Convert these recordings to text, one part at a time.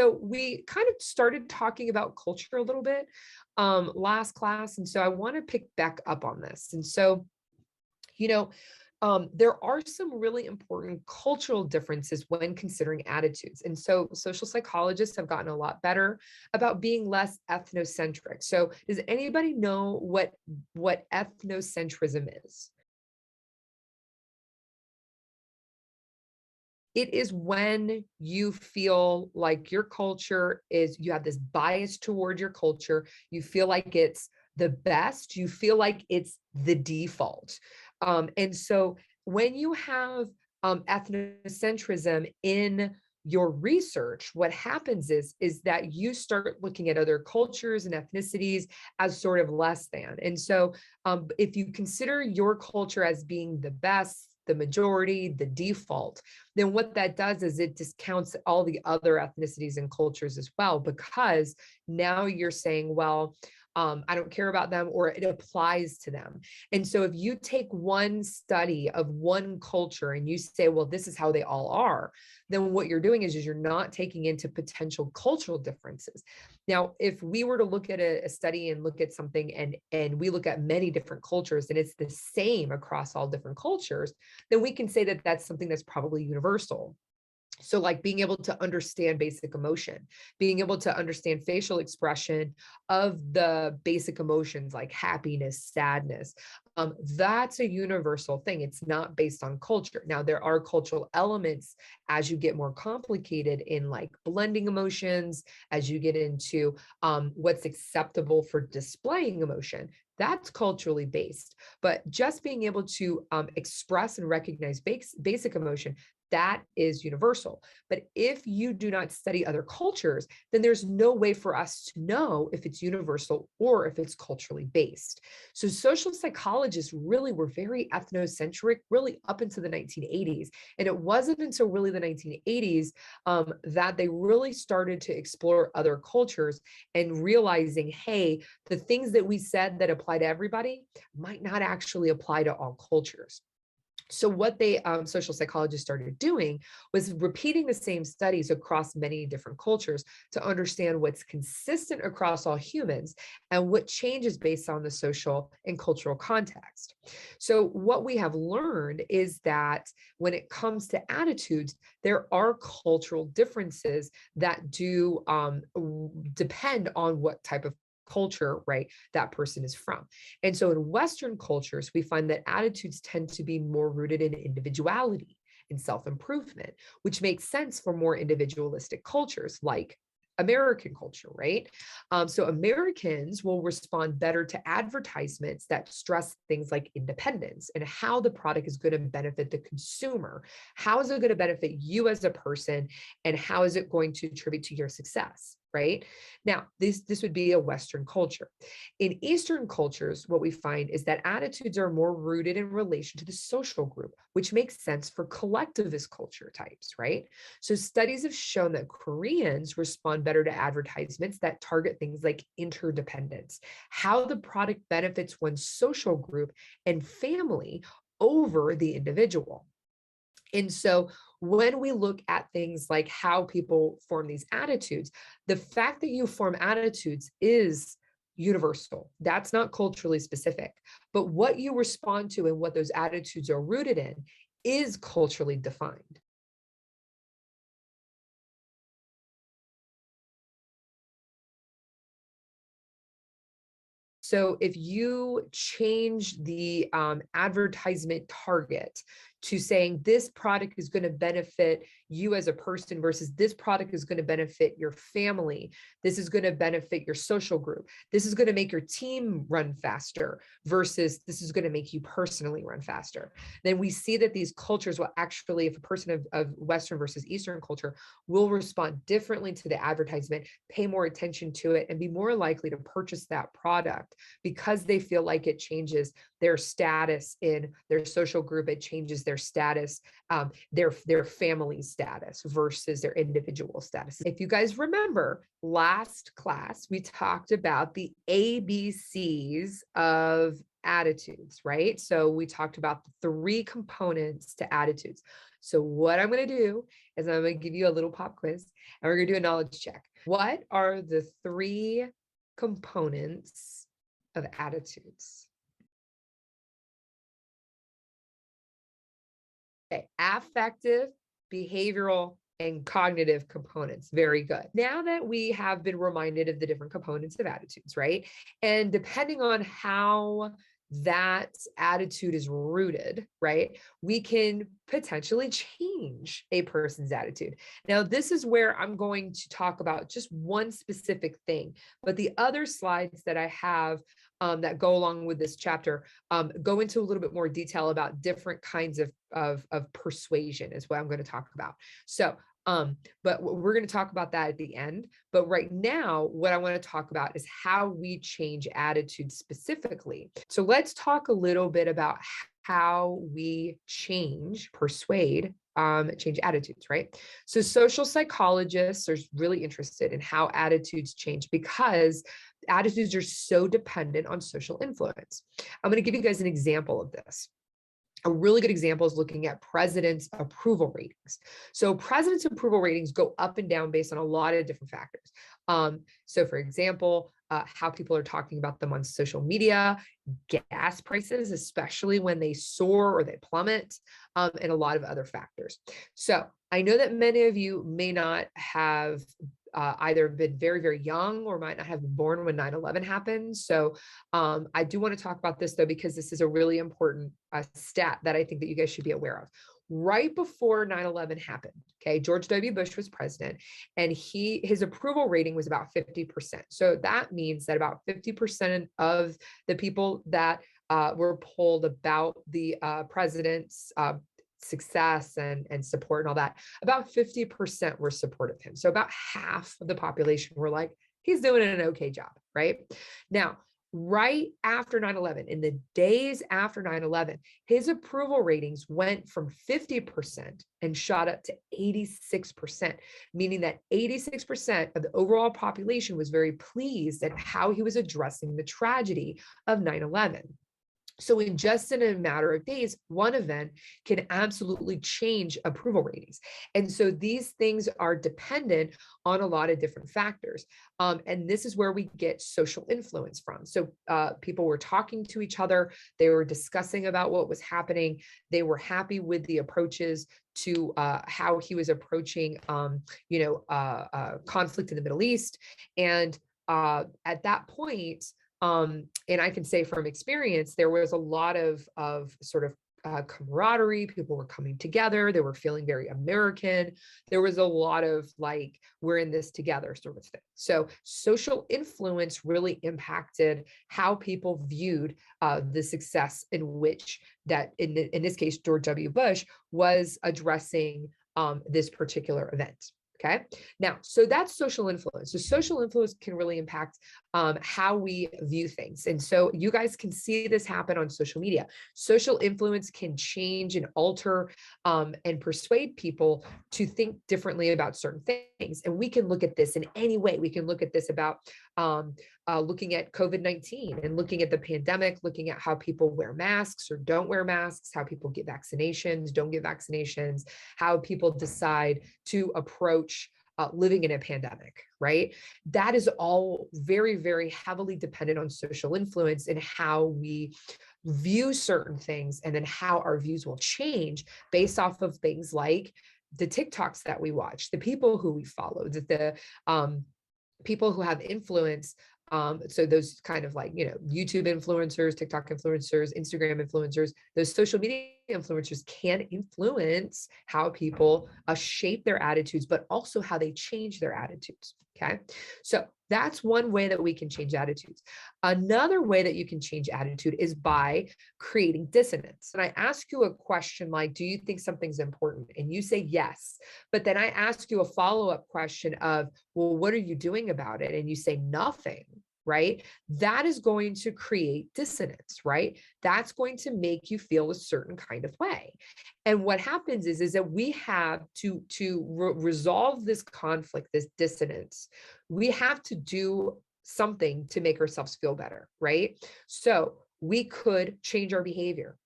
So we kind of started talking about culture a little bit last class. And so I want to pick back up on this. And so, you know, there are some really important cultural differences when considering attitudes. And so social psychologists have gotten a lot better about being less ethnocentric. So does anybody know what ethnocentrism is? It is when you feel like your culture is, you have this bias toward your culture. You feel like it's the best. You feel like it's the default. And so when you have ethnocentrism in your research, what happens is that you start looking at other cultures and ethnicities as sort of less than. And so if you consider your culture as being the best, the majority, the default, then what that does is it discounts all the other ethnicities and cultures as well, because now you're saying, well, I don't care about them, or it applies to them. And so if you take one study of one culture and you say, well, this is how they all are, then what you're doing is you're not taking into potential cultural differences. Now, if we were to look at a study and look at something and we look at many different cultures and it's the same across all different cultures, then we can say that that's something that's probably universal. So like being able to understand basic emotion, being able to understand facial expression of the basic emotions like happiness, sadness, that's a universal thing. It's not based on culture. Now, there are cultural elements as you get more complicated in like blending emotions, as you get into what's acceptable for displaying emotion. That's culturally based. But just being able to express and recognize basic emotion, that is universal. But if you do not study other cultures, then there's no way for us to know if it's universal or if it's culturally based. So social psychologists really were very ethnocentric, really up into the 1980s. And it wasn't until really the 1980s that they really started to explore other cultures and realizing, hey, the things that we said that apply to everybody might not actually apply to all cultures. So what they social psychologists started doing was repeating the same studies across many different cultures to understand what's consistent across all humans and what changes based on the social and cultural context. So what we have learned is that when it comes to attitudes, there are cultural differences that do depend on what type of culture, right, that person is from. And so in Western cultures, we find that attitudes tend to be more rooted in individuality and self-improvement, which makes sense for more individualistic cultures like American culture, right? So Americans will respond better to advertisements that stress things like independence and how the product is going to benefit the consumer. How is it going to benefit you as a person? And how is it going to contribute to your success? Right now, this would be a Western culture. In Eastern cultures, what we find is that attitudes are more rooted in relation to the social group, which makes sense for collectivist culture types, right? So studies have shown that Koreans respond better to advertisements that target things like interdependence, how the product benefits one's social group and family over the individual. And so when we look at things like how people form these attitudes, the fact that you form attitudes is universal. That's not culturally specific. But what you respond to and what those attitudes are rooted in is culturally defined. So if you change the advertisement target to saying this product is going to benefit you as a person versus this product is going to benefit your family, this is going to benefit your social group, this is going to make your team run faster versus this is going to make you personally run faster, then we see that these cultures will actually, if a person of Western versus Eastern culture, will respond differently to the advertisement, pay more attention to it, and be more likely to purchase that product because they feel like it changes their status in their social group, it changes their status, their family status versus their individual status. If you guys remember, last class, we talked about the ABCs of attitudes, right? So we talked about the three components to attitudes. So what I'm going to do is I'm going to give you a little pop quiz and we're going to do a knowledge check. What are the three components of attitudes? Okay, affective, behavioral, and cognitive components. Very good. Now that we have been reminded of the different components of attitudes, right? And depending on how that attitude is rooted, right, we can potentially change a person's attitude. Now, this is where I'm going to talk about just one specific thing, but the other slides that I have that go along with this chapter go into a little bit more detail about different kinds of persuasion is what I'm going to talk about. So but we're going to talk about that at the end. But right now, what I want to talk about is how we change attitudes specifically. So let's talk a little bit about how we persuade, change attitudes, right? So social psychologists are really interested in how attitudes change because attitudes are so dependent on social influence. I'm going to give you guys an example of this. A really good example is looking at presidents' approval ratings. So presidents' approval ratings go up and down based on a lot of different factors. So for example, how people are talking about them on social media, gas prices, especially when they soar or they plummet, and a lot of other factors. So I know that many of you may not have either been very, very young or might not have been born when 9/11 happened. So I do want to talk about this though, because this is a really important stat that I think that you guys should be aware of. Right before 9/11 happened, okay, George W. Bush was president and his approval rating was about 50%. So that means that about 50% of the people that were polled about the president's success and support and all that, about 50% were supportive of him. So about half of the population were like, he's doing an okay job, right? Now, right after 9/11, in the days after 9/11, his approval ratings went from 50% and shot up to 86%, meaning that 86% of the overall population was very pleased at how he was addressing the tragedy of 9/11. So in just in a matter of days, one event can absolutely change approval ratings. And so these things are dependent on a lot of different factors. And this is where we get social influence from. So people were talking to each other. They were discussing about what was happening. They were happy with the approaches to how he was approaching, conflict in the Middle East. And at that point, and I can say from experience, there was a lot of sort of camaraderie. People were coming together. They were feeling very American. There was a lot of like, we're in this together sort of thing. So social influence really impacted how people viewed the success in which that, in this case, George W. Bush was addressing this particular event. Okay. Now, so that's social influence. So social influence can really impact how we view things. And so you guys can see this happen on social media. Social influence can change and alter and persuade people to think differently about certain things. And we can look at this in any way. We can look at this about looking at COVID-19 and looking at the pandemic, looking at how people wear masks or don't wear masks, how people get vaccinations, don't get vaccinations, how people decide to approach living in a pandemic, right? That is all very, very heavily dependent on social influence and how we view certain things, and then how our views will change based off of things like the TikToks that we watch, the people who we follow, the people who have influence. So those kind of like, YouTube influencers, TikTok influencers, Instagram influencers, those social media influencers can influence how people shape their attitudes, but also how they change their attitudes. Okay. So that's one way that we can change attitudes. Another way that you can change attitude is by creating dissonance. And I ask you a question like, do you think something's important? And you say yes. But then I ask you a follow-up question of, well, what are you doing about it? And you say nothing. Right? That is going to create dissonance, right? That's going to make you feel a certain kind of way. And what happens is that we have to resolve this conflict, this dissonance. We have to do something to make ourselves feel better, right? So we could change our behavior.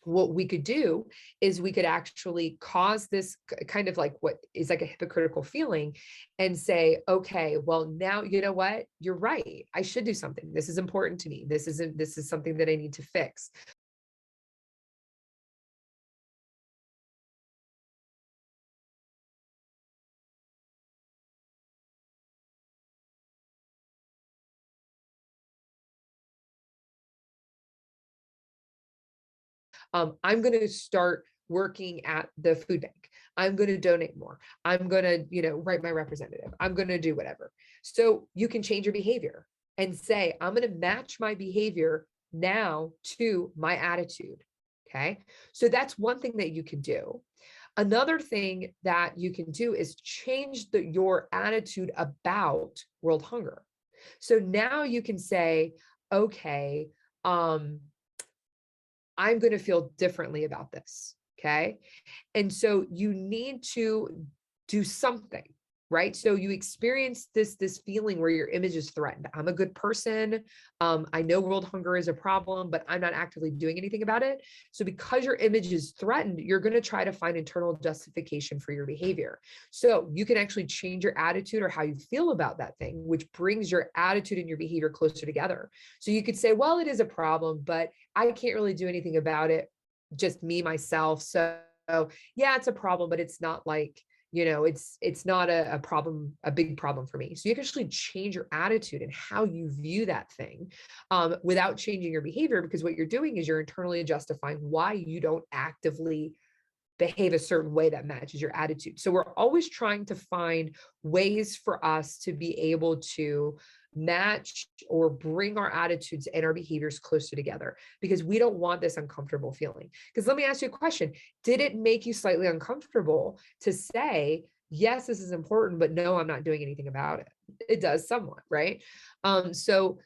What we could do is we could actually cause this kind of like what is like a hypocritical feeling and say, okay, well, now you know what? You're right. I should do something. This is important to me. This is something that I need to fix. I'm going to start working at the food bank. I'm going to donate more. I'm going to, write my representative. I'm going to do whatever. So you can change your behavior and say, I'm going to match my behavior now to my attitude. Okay. So that's one thing that you can do. Another thing that you can do is change your attitude about world hunger. So now you can say, okay, I'm going to feel differently about this. Okay. And so you need to do something, right? So you experience this feeling where your image is threatened. I'm a good person. I know world hunger is a problem, but I'm not actively doing anything about it. So because your image is threatened, you're going to try to find internal justification for your behavior. So you can actually change your attitude or how you feel about that thing, which brings your attitude and your behavior closer together. So you could say, well, it is a problem, but I can't really do anything about it. Just me, myself. So yeah, it's a problem, but it's not like, it's not a problem, a big problem for me. So you can actually change your attitude and how you view that thing without changing your behavior, because what you're doing is you're internally justifying why you don't actively behave a certain way that matches your attitude. So we're always trying to find ways for us to be able to match or bring our attitudes and our behaviors closer together, because we don't want this uncomfortable feeling. Because let me ask you a question. Did it make you slightly uncomfortable to say, yes, this is important, but no, I'm not doing anything about it? It does somewhat, right? So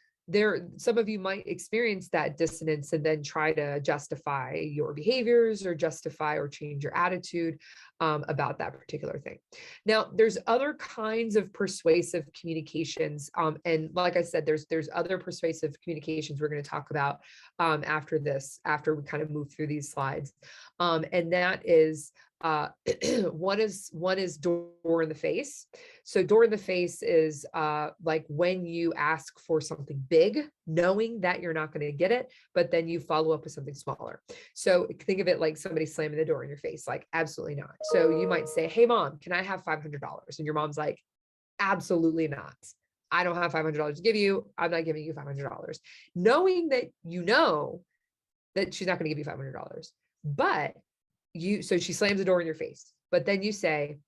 some of you might experience that dissonance and then try to justify your behaviors or justify or change your attitude about that particular thing. Now, there's other kinds of persuasive communications. And like I said, there's other persuasive communications we're going to talk about after we kind of move through these slides. And that is one is door in the face. So door in the face is like when you ask for something big, knowing that you're not going to get it, but then you follow up with something smaller. So think of it like somebody slamming the door in your face, like absolutely not. So you might say, hey mom, can I have $500? And your mom's like, absolutely not. I don't have $500 to give you. I'm not giving you $500. Knowing that you know that she's not going to give you $500, but so she slams the door in your face, but then you say,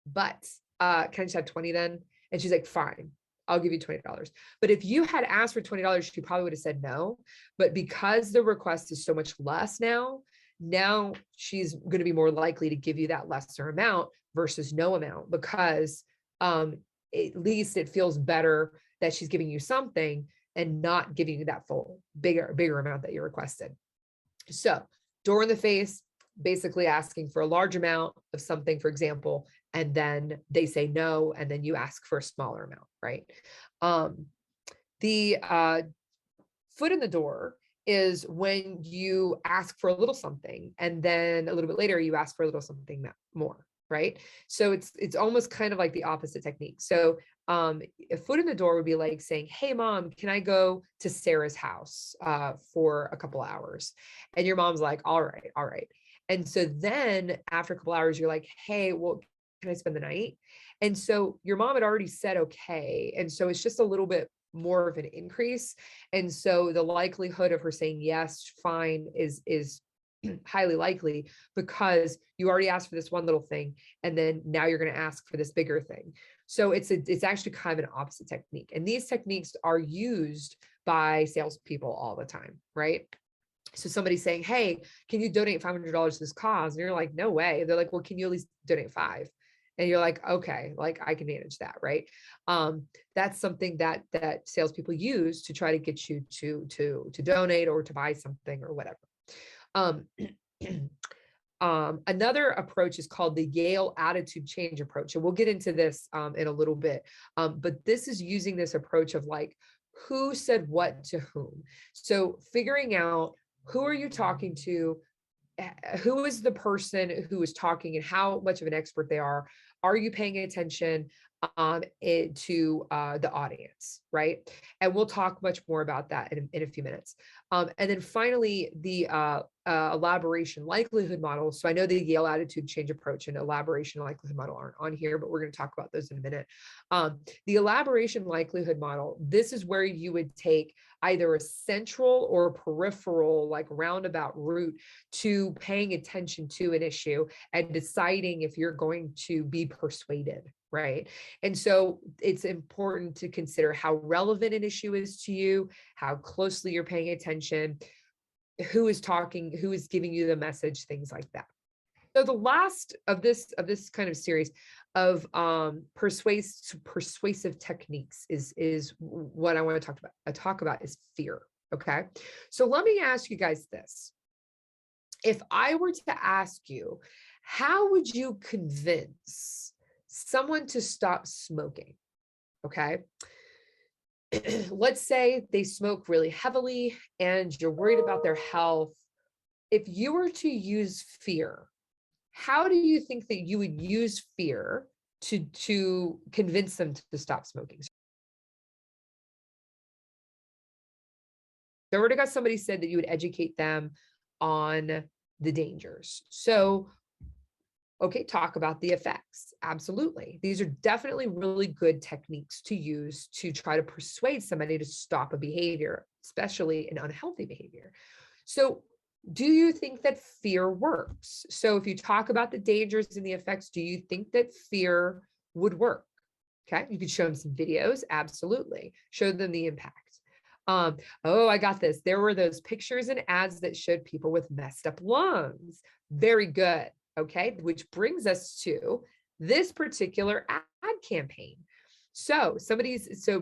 but can I just have 20 then? And she's like, fine, I'll give you $20. But if you had asked for $20, she probably would have said no. But because the request is so much less now she's going to be more likely to give you that lesser amount versus no amount, because at least it feels better that she's giving you something and not giving you that full bigger amount that you requested. So door in the face, basically asking for a large amount of something, for example, and then they say no, and then you ask for a smaller amount, right? The foot in the door is when you ask for a little something, and then a little bit later you ask for a little something more, right? So it's almost kind of like the opposite technique. So a foot in the door would be like saying, hey mom, can I go to Sarah's house for a couple hours? And your mom's like, all right. And so then after a couple hours, you're like, hey, well, can I spend the night? And so your mom had already said, okay. And so it's just a little bit more of an increase. And so the likelihood of her saying, yes, fine, is highly likely, because you already asked for this one little thing. And then now you're going to ask for this bigger thing. So it's actually kind of an opposite technique. And these techniques are used by salespeople all the time, right? So somebody's saying, hey, can you donate $500 to this cause? And you're like, no way. They're like, well, can you at least donate $5? And you're like, okay, like I can manage that, right? That's something that salespeople use to try to get you to donate or to buy something or whatever. Another approach is called the Yale attitude change approach. And we'll get into this in a little bit. But this is using this approach of like, who said what to whom. So figuring out who are you talking to, who is the person who is talking and how much of an expert they are. Are you paying attention to the audience, right? And we'll talk much more about that in a few minutes. And then finally, the elaboration likelihood model. So I know the Yale attitude change approach and elaboration likelihood model aren't on here, but we're going to talk about those in a minute. The elaboration likelihood model, this is where you would take either a central or peripheral, like roundabout route to paying attention to an issue and deciding if you're going to be persuaded, right? And so it's important to consider how relevant an issue is to you, how closely you're paying attention, who is talking, who is giving you the message, things like that. So the last of this kind of series of persuasive techniques is what I want to talk about is fear. Okay. So let me ask you guys this. If I were to ask you, how would you convince someone to stop smoking? Okay. Let's say they smoke really heavily and you're worried about their health. If you were to use fear, how do you think that you would use fear to convince them to stop smoking? So I already got somebody said that you would educate them on the dangers. So, okay, talk about the effects. Absolutely. These are definitely really good techniques to use to try to persuade somebody to stop a behavior, especially an unhealthy behavior. So do you think that fear works? So if you talk about the dangers and the effects, do you think that fear would work? Okay, you could show them some videos. Absolutely. Show them the impact. Oh, I got this. There were those pictures and ads that showed people with messed up lungs. Very good. Okay, which brings us to this particular ad campaign. So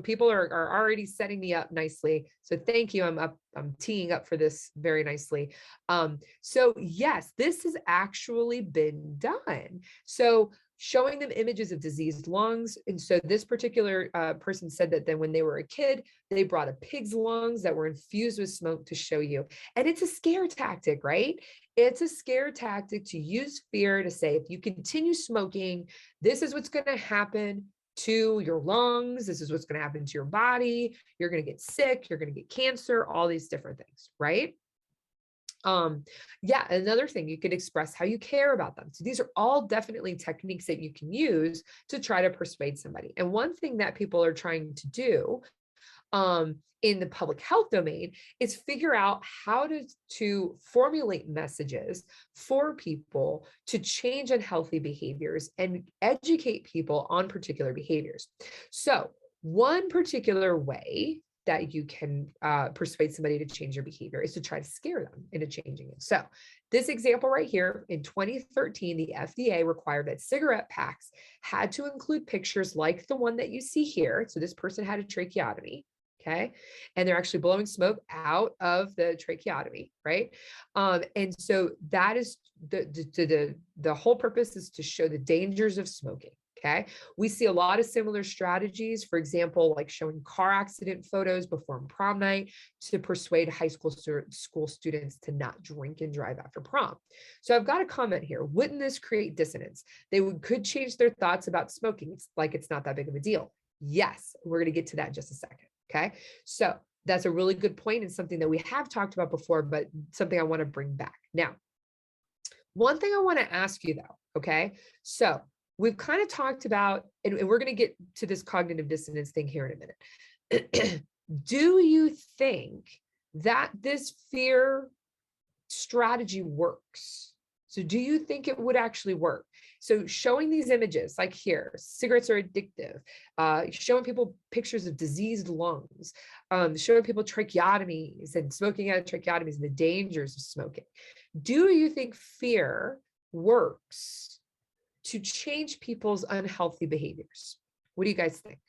people are already setting me up nicely. So thank you. I'm teeing up for this very nicely. So yes, this has actually been done. So showing them images of diseased lungs. And so this particular person said that then when they were a kid, they brought a pig's lungs that were infused with smoke to show you. And it's a scare tactic, right? It's a scare tactic to use fear to say, if you continue smoking, this is what's going to happen to your lungs. This is what's going to happen to your body. You're going to get sick. You're going to get cancer, all these different things, right? Yeah, another thing, you could express how you care about them. So these are all definitely techniques that you can use to try to persuade somebody. And one thing that people are trying to do in the public health domain is figure out how to formulate messages for people to change unhealthy behaviors and educate people on particular behaviors. So one particular way that you can persuade somebody to change their behavior is to try to scare them into changing it. So this example right here, in 2013, the FDA required that cigarette packs had to include pictures like the one that you see here. So this person had a tracheotomy, okay? And they're actually blowing smoke out of the tracheotomy, right? And so that is the whole purpose is to show the dangers of smoking. Okay, we see a lot of similar strategies, for example, like showing car accident photos before prom night to persuade high school students to not drink and drive after prom. So I've got a comment here. Wouldn't this create dissonance? Could change their thoughts about smoking. It's like it's not that big of a deal. Yes, we're going to get to that in just a second. Okay, so that's a really good point and something that we have talked about before, but something I want to bring back. Now, one thing I want to ask you though, okay, so we've kind of talked about, and we're going to get to this cognitive dissonance thing here in a minute. Do you think that this fear strategy works? So do you think it would actually work? So showing these images like here, cigarettes are addictive, showing people pictures of diseased lungs, showing people tracheotomies and smoking out of tracheotomies and the dangers of smoking. Do you think fear works to change people's unhealthy behaviors? What do you guys think?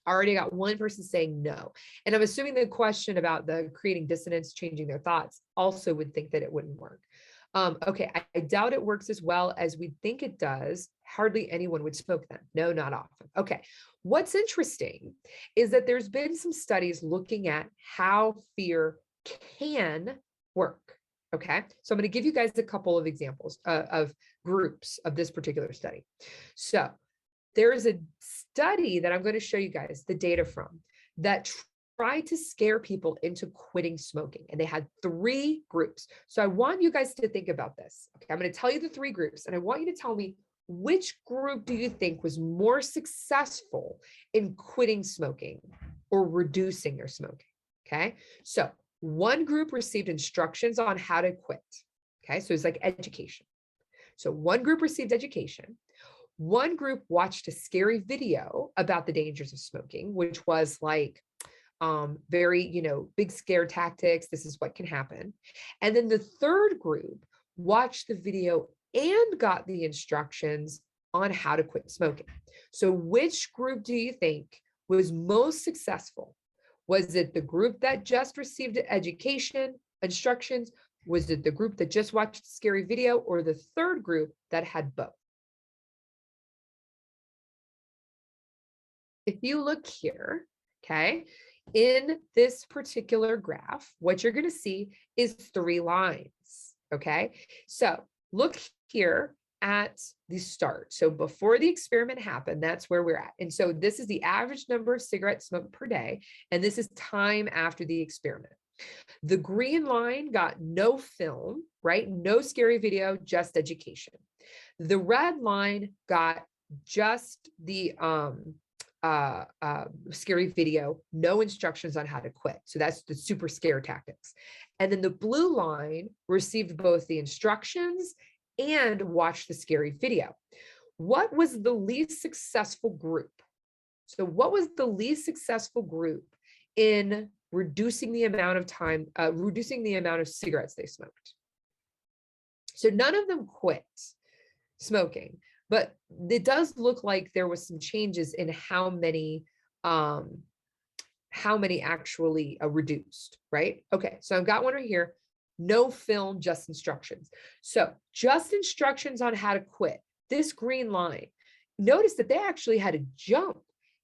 I already got one person saying no. And I'm assuming the question about the creating dissonance, changing their thoughts, also would think that it wouldn't work. Okay, I doubt it works as well as we think it does. Hardly anyone would smoke then. No, not often. Okay, what's interesting is that there's been some studies looking at how fear can work. Okay, so I'm going to give you guys a couple of examples of groups of this particular study. So there is a study that I'm going to show you guys the data from that tried to scare people into quitting smoking. And they had 3 groups. So I want you guys to think about this. Okay, I'm going to tell you the 3 groups, and I want you to tell me which group do you think was more successful in quitting smoking or reducing their smoking? Okay, so one group received instructions on how to quit. Okay, so it's like education. So one group received education. One group watched a scary video about the dangers of smoking, which was like very, big scare tactics. This is what can happen. And then the third group watched the video and got the instructions on how to quit smoking. So which group do you think was most successful? Was it the group that just received education, instructions? Was it the group that just watched a scary video, or the third group that had both? If you look here, okay, in this particular graph, what you're going to see is 3 lines, okay? So look here at the start. So before the experiment happened, that's where we're at. And so this is the average number of cigarettes smoked per day, and this is time after the experiment. The green line got no film, right? No scary video, just education. The red line got just the scary video, no instructions on how to quit. So that's the super scare tactics. And then the blue line received both the instructions and watched the scary video. What was the least successful group? So what was the least successful group in reducing the amount of time, reducing the amount of cigarettes they smoked? So none of them quit smoking, but it does look like there was some changes in how many actually reduced, right? Okay, so I've got one right here. No film, just instructions. So just instructions on how to quit. This green line, notice that they actually had a jump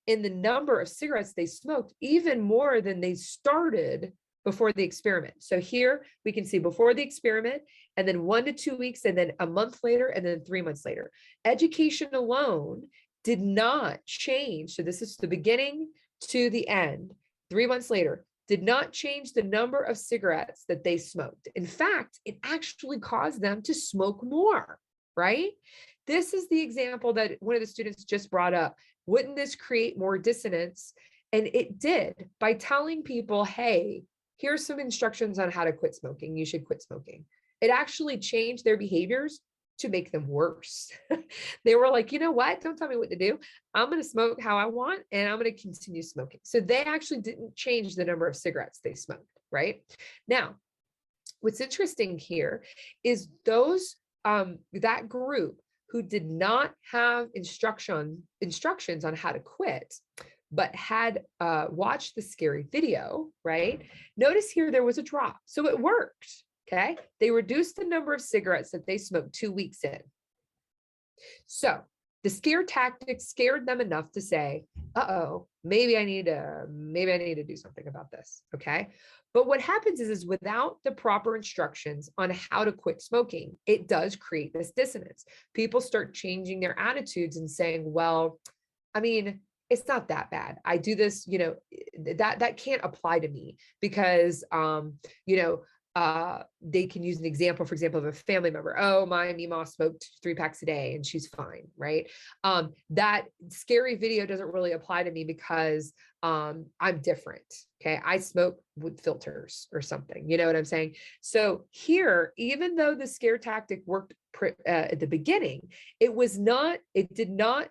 in the number of cigarettes they smoked, even more than they started before the experiment. So here we can see before the experiment, and then 1 to 2 weeks, and then a month later, and then 3 months later. Education alone did not change. So this is the beginning to the end. 3 months later, did not change the number of cigarettes that they smoked. In fact, it actually caused them to smoke more, right? This is the example that one of the students just brought up. Wouldn't this create more dissonance? And it did, by telling people, hey, here's some instructions on how to quit smoking. You should quit smoking. It actually changed their behaviors to make them worse. They were like, you know what? Don't tell me what to do. I'm going to smoke how I want, and I'm going to continue smoking. So they actually didn't change the number of cigarettes they smoked, right? Now, what's interesting here is those, that group who did not have instructions on how to quit, but had watched the scary video, right? Notice here there was a drop. So it worked, okay? They reduced the number of cigarettes that they smoked 2 weeks in. So the scare tactics scared them enough to say, uh-oh, maybe I need to do something about this, okay? But what happens is without the proper instructions on how to quit smoking, it does create this dissonance. People start changing their attitudes and saying, well, I mean, it's not that bad. I do this, that can't apply to me because, they can use an example, for example, of a family member. Oh, my Mima smoked 3 packs a day and she's fine, right? That scary video doesn't really apply to me because I'm different. Okay, I smoke with filters or something. You know what I'm saying? So here, even though the scare tactic worked at the beginning, it did not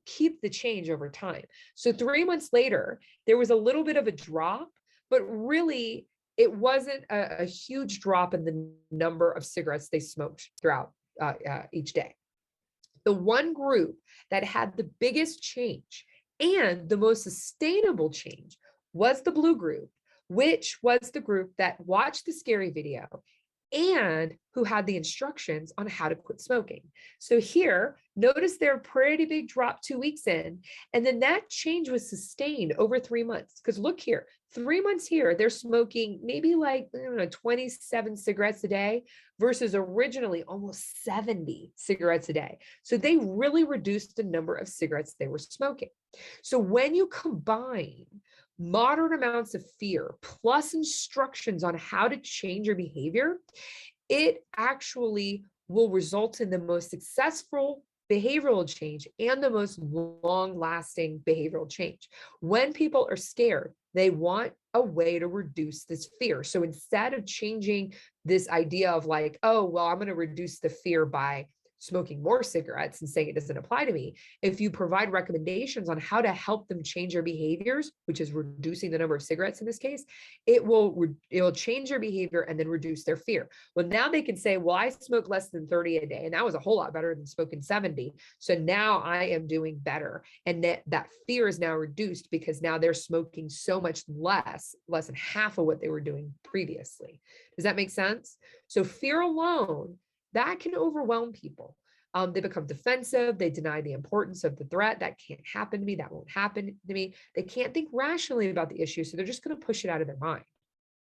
keep the change over time. So 3 months later, there was a little bit of a drop, but really it wasn't a huge drop in the number of cigarettes they smoked throughout each day. The one group that had the biggest change and the most sustainable change was the blue group, which was the group that watched the scary video and who had the instructions on how to quit smoking. So here, notice they're pretty big drop 2 weeks in. And then that change was sustained over 3 months. Because look here, 3 months here, they're smoking maybe like, I don't know, 27 cigarettes a day versus originally almost 70 cigarettes a day. So they really reduced the number of cigarettes they were smoking. So when you combine moderate amounts of fear plus instructions on how to change your behavior, it actually will result in the most successful behavioral change and the most long lasting behavioral change. When people are scared, they want a way to reduce this fear. So instead of changing this idea of like, oh, well, I'm going to reduce the fear by smoking more cigarettes and saying it doesn't apply to me, if you provide recommendations on how to help them change their behaviors, which is reducing the number of cigarettes in this case, it will change their behavior and then reduce their fear. Well, now they can say, well, I smoke less than 30 a day, and that was a whole lot better than smoking 70. So now I am doing better. And that fear is now reduced because now they're smoking so much less than half of what they were doing previously. Does that make sense? So fear alone, that can overwhelm people. They become defensive. They deny the importance of the threat. That can't happen to me. That won't happen to me. They can't think rationally about the issue. So they're just going to push it out of their mind.